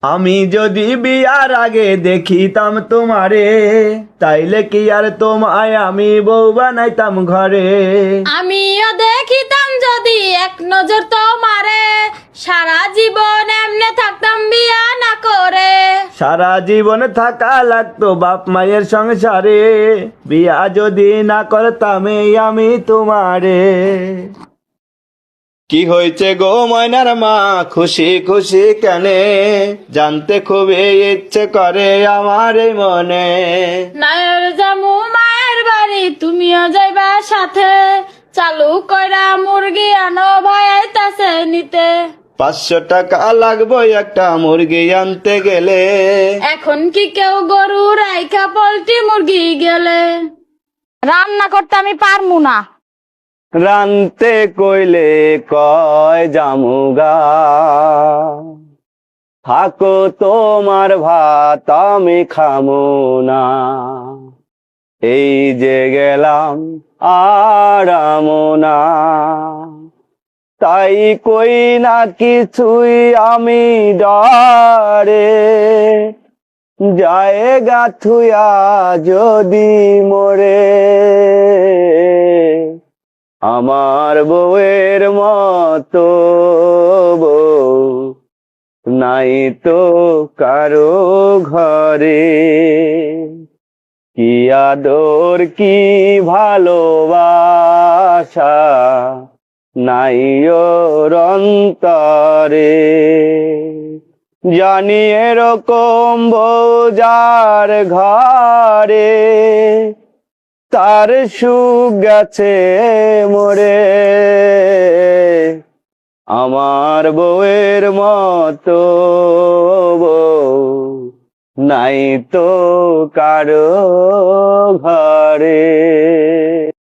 আমি যদি বিয়ার আগে দেখিতাম তোমারে, তাইলে কি আর তোমায় আমি বউ বানাইতাম ঘরে। আমিও দেখিতাম যদি এক নজর তোমারে, সারা জীবন এমনে থাকতাম বিয়া না করে। সারা জীবন থাকা লাগতো বাপ মায়ের সংসারে, বিয়া যদি না করতাম এই আমি তোমারে। কি হয়েছে গো ময়নার মা, খুশি খুশি কেনে, জানতে খুবই ইচ্ছে করে আমার এই মনে। নায়ের জামু মায়ের বাড়ি, তুমিও যাইবা সাথে, চালু কইরা মুরগি আনো ভাই আইতাছে নিতে। 500 টাকা লাগবে একটা মুরগি আনতে গেলে। এখন কি কেউ গরু রাইখা পোল্ট্রি মুরগি গেলে? রান্না করতে আমি পারমু না। রানতে কইলে কয় জামুগা, থাকো তোমার ভাত আমি খামু না। এই যে গেলাম আরামো না, তাই কই না কিছুই আমি ডরে। জায়গা থুয়া যদি মরে, আমার বউয়ের মতো বউ নাই তো কারো ঘরে। কি আদর কি ভালোবাসা নাই ওর অন্তরে। জানি এরকম বউ যার ঘরে, তার সুখ গেছে মরে। আমার বউয়ের মতো বউ নাই তো কারো ঘরে।